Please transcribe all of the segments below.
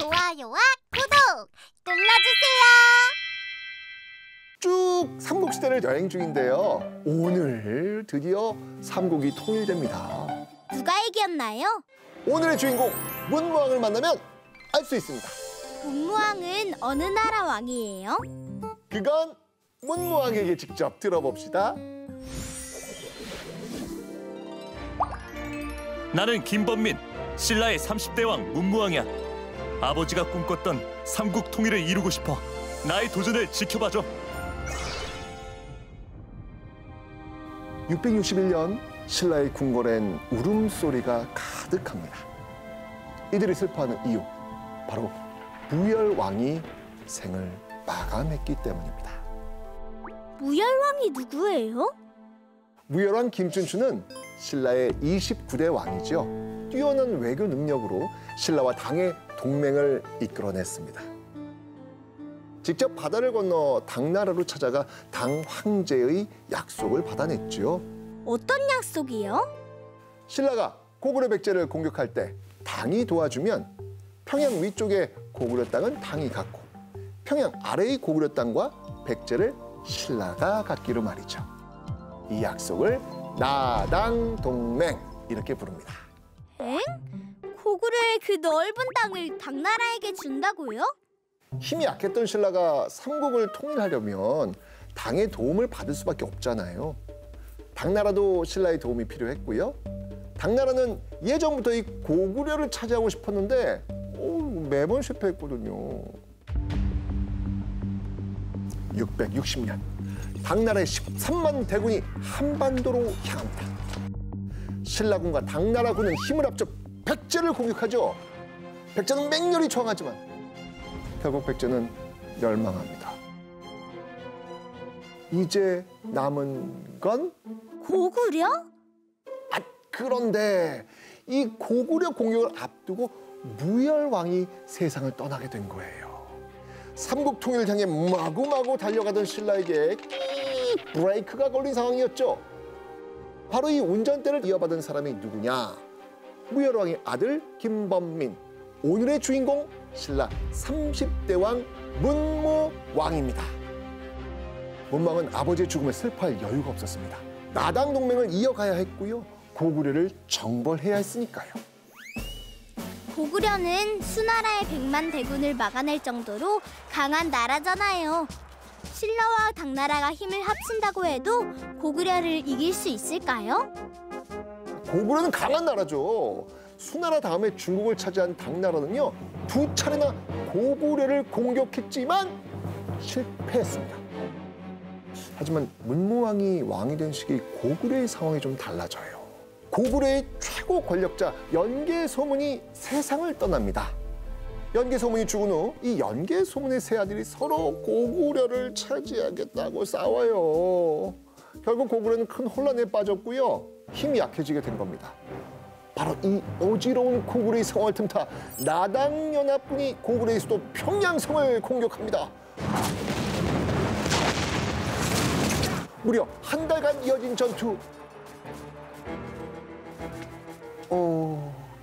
좋아요와 구독 눌러주세요. 쭉 삼국시대를 여행 중인데요. 오늘 드디어 삼국이 통일됩니다. 누가 이겼나요? 오늘의 주인공 문무왕을 만나면 알 수 있습니다. 문무왕은 어느 나라 왕이에요? 그건 문무왕에게 직접 들어봅시다. 나는 김범민, 신라의 30대 왕 문무왕이야. 아버지가 꿈꿨던 삼국 통일을 이루고 싶어. 나의 도전을 지켜봐줘. 661년 신라의 궁궐엔 울음소리가 가득합니다. 이들이 슬퍼하는 이유, 바로 무열왕이 생을 마감했기 때문입니다. 무열왕이 누구예요? 무열왕 김춘추는 신라의 29대 왕이죠. 뛰어난 외교 능력으로 신라와 당의 동맹을 이끌어냈습니다. 직접 바다를 건너 당나라로 찾아가 당 황제의 약속을 받아냈죠. 어떤 약속이요? 신라가 고구려 백제를 공격할 때 당이 도와주면 평양 위쪽의 고구려 땅은 당이 갖고 평양 아래의 고구려 땅과 백제를 신라가 갖기로 말이죠. 이 약속을 나당 동맹 이렇게 부릅니다. 엥? 고구려의 그 넓은 땅을 당나라에게 준다고요? 힘이 약했던 신라가 삼국을 통일하려면 당의 도움을 받을 수밖에 없잖아요. 당나라도 신라의 도움이 필요했고요. 당나라는 예전부터 이 고구려를 차지하고 싶었는데 매번 실패했거든요. 660년, 당나라의 13만 대군이 한반도로 향합니다. 신라군과 당나라군은 힘을 합쳐 백제를 공격하죠. 백제는 맹렬히 저항하지만 결국 백제는 멸망합니다. 이제 남은 건 고구려? 그런데 이 고구려 공격을 앞두고 무열왕이 세상을 떠나게 된 거예요. 삼국 통일을 향해 마구마구 달려가던 신라에게 브레이크가 걸린 상황이었죠. 바로 이 운전대를 이어받은 사람이 누구냐? 무열왕의 아들 김범민. 오늘의 주인공 신라 30대 왕 문무왕입니다. 문무왕은 아버지의 죽음을 슬퍼할 여유가 없었습니다. 나당 동맹을 이어가야 했고요. 고구려를 정벌해야 했으니까요. 고구려는 수나라의 100만 대군을 막아낼 정도로 강한 나라잖아요. 신라와 당나라가 힘을 합친다고 해도 고구려를 이길 수 있을까요? 고구려는 강한 나라죠. 수나라 다음에 중국을 차지한 당나라는요, 2차례나 고구려를 공격했지만 실패했습니다. 하지만 문무왕이 왕이 된 시기 고구려의 상황이 좀 달라져요. 고구려의 최고 권력자 연개소문이 세상을 떠납니다. 연개소문이 죽은 후 이 연개소문의 세 아들이 서로 고구려를 차지하겠다고 싸워요. 결국 고구려는 큰 혼란에 빠졌고요. 힘이 약해지게 된 겁니다. 바로 이 어지러운 고구려의 상황을 틈타 나당연합군이 고구려의 수도 평양성을 공격합니다. 무려 한 달간 이어진 전투.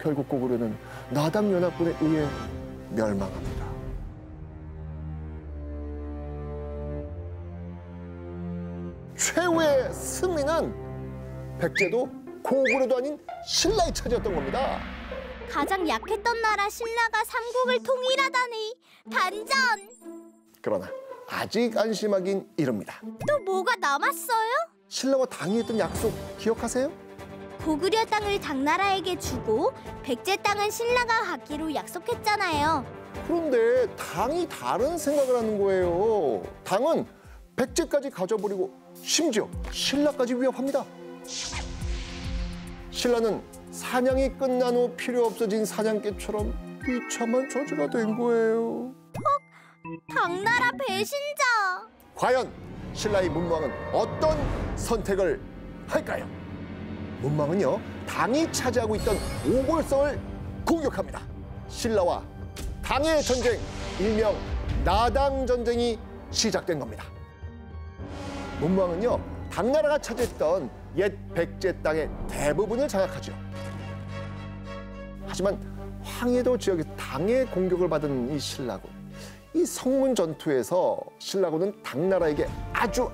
결국 고구려는 나당연합군에 의해 멸망합니다. 최후의 승리는 백제도 고구려도 아닌 신라의 차지였던 겁니다. 가장 약했던 나라 신라가 삼국을 통일하다니 반전! 그러나 아직 안심하긴 이릅니다. 또 뭐가 남았어요? 신라와 당이 했던 약속 기억하세요? 고구려 땅을 당나라에게 주고 백제 땅은 신라가 갖기로 약속했잖아요. 그런데 당이 다른 생각을 하는 거예요. 당은 백제까지 가져버리고 심지어 신라까지 위협합니다. 신라는 사냥이 끝난 후 필요 없어진 사냥개처럼 비참한 처지가 된 거예요. 당나라 배신자! 과연 신라의 문무왕은 어떤 선택을 할까요? 문무왕은요, 당이 차지하고 있던 오골성을 공격합니다. 신라와 당의 전쟁, 일명 나당 전쟁이 시작된 겁니다. 문무왕은요, 당나라가 차지했던 옛 백제 땅의 대부분을 장악하죠. 하지만 상해도 지역에서 당의 공격을 받은 이 신라군. 이 성문 전투에서 신라군은 당나라에게 아주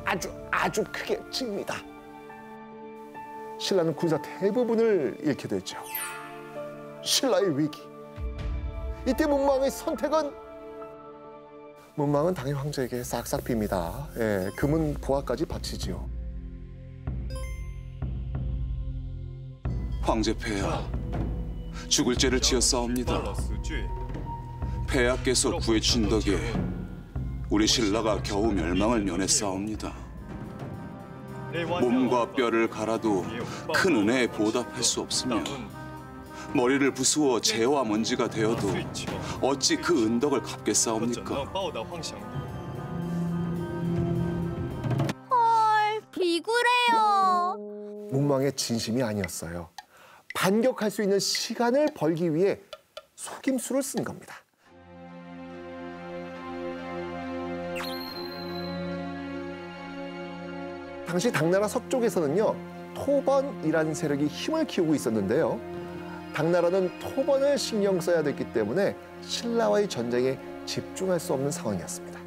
크게 집니다. 신라는 군사 대부분을 잃게 되죠. 신라의 위기. 이때 문무왕의 선택은 문무왕은 당의 황제에게 싹싹 빕니다. 예, 금은 부하까지 바치지요. 황제 폐하, 죽을 죄를 지었사옵니다. 폐하께서 구해주신 덕에 우리 신라가 겨우 멸망을 면했사옵니다. 몸과 뼈를 갈아도 큰 은혜에 보답할 수 없으며 머리를 부수어 재와 먼지가 되어도 어찌 그 은덕을 갚겠사옵니까? 헐, 비굴해요. 문무왕의 진심이 아니었어요. 반격할 수 있는 시간을 벌기 위해 속임수를 쓴 겁니다. 당시 당나라 서쪽에서는요, 토번이라는 세력이 힘을 키우고 있었는데요. 당나라는 토번을 신경 써야 됐기 때문에 신라와의 전쟁에 집중할 수 없는 상황이었습니다.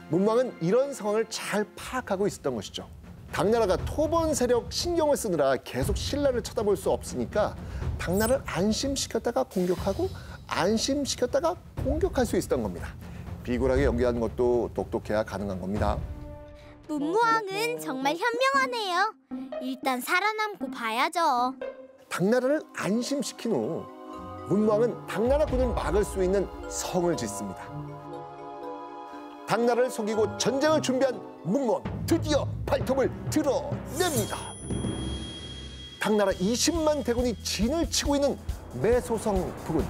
문무왕은 이런 상황을 잘 파악하고 있었던 것이죠. 당나라가 토번 세력 신경을 쓰느라 계속 신라를 쳐다볼 수 없으니까 당나라를 안심시켰다가 공격하고 안심시켰다가 공격할 수 있었던 겁니다. 비굴하게 연기하는 것도 똑똑해야 가능한 겁니다. 문무왕은 정말 현명하네요. 일단 살아남고 봐야죠. 당나라를 안심시킨 후 문무왕은 당나라 군을 막을 수 있는 성을 짓습니다. 당나라를 속이고 전쟁을 준비한 문무왕, 드디어 발톱을 드러냅니다. 당나라 20만 대군이 진을 치고 있는 매소성 부근,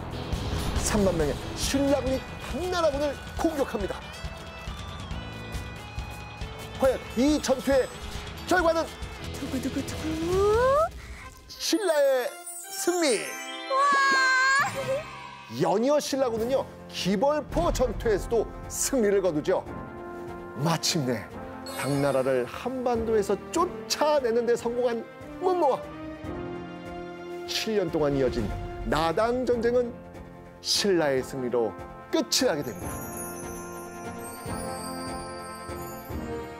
3만 명의 신라군이 당나라군을 공격합니다. 과연 이 전투의 결과는 두구두구두구. 신라의 승리! 연이어 신라군은요, 기벌포 전투에서도 승리를 거두죠. 마침내 당나라를 한반도에서 쫓아내는 데 성공한 문무왕. 7년 동안 이어진 나당 전쟁은 신라의 승리로 끝이 나게 됩니다.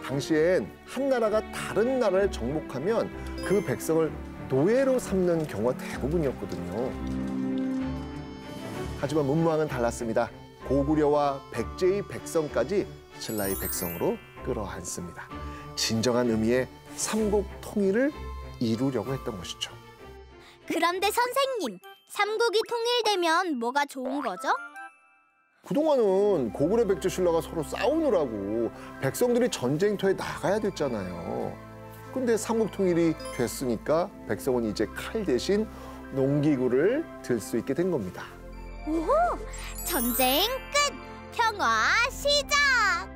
당시엔 한 나라가 다른 나라를 정복하면 그 백성을 노예로 삼는 경우가 대부분이었거든요. 하지만 문무왕은 달랐습니다. 고구려와 백제의 백성까지 신라의 백성으로 끌어안습니다. 진정한 의미의 삼국 통일을 이루려고 했던 것이죠. 그런데 선생님, 삼국이 통일되면 뭐가 좋은 거죠? 그동안은 고구려 백제 신라가 서로 싸우느라고 백성들이 전쟁터에 나가야 됐잖아요. 근데 삼국 통일이 됐으니까 백성은 이제 칼 대신 농기구를 들 수 있게 된 겁니다. 오호! 전쟁 끝! 평화 시작!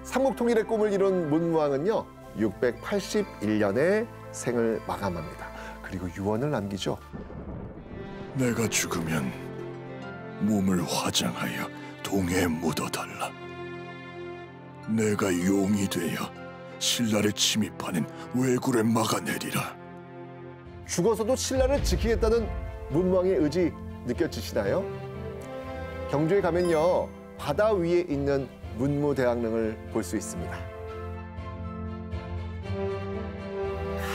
삼국 통일의 꿈을 이룬 문무왕은요, 681년에 생을 마감합니다. 그리고 유언을 남기죠. 내가 죽으면 몸을 화장하여 동해에 묻어달라. 내가 용이 되어 신라를 침입하는 왜구를 막아내리라. 죽어서도 신라를 지키겠다는 문무왕의 의지 느껴지시나요? 경주에 가면요, 바다 위에 있는 문무대왕릉을 볼 수 있습니다.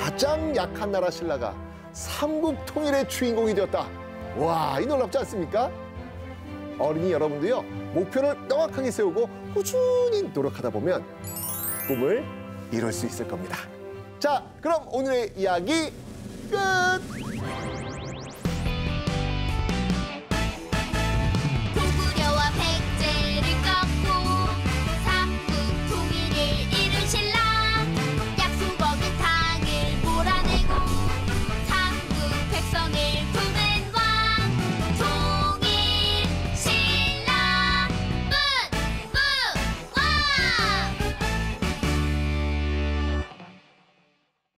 가장 약한 나라 신라가 삼국 통일의 주인공이 되었다. 와, 이 놀랍지 않습니까? 어린이 여러분도요, 목표를 명확하게 세우고 꾸준히 노력하다 보면 꿈을 이룰 수 있을 겁니다. 자, 그럼 오늘의 이야기 끝!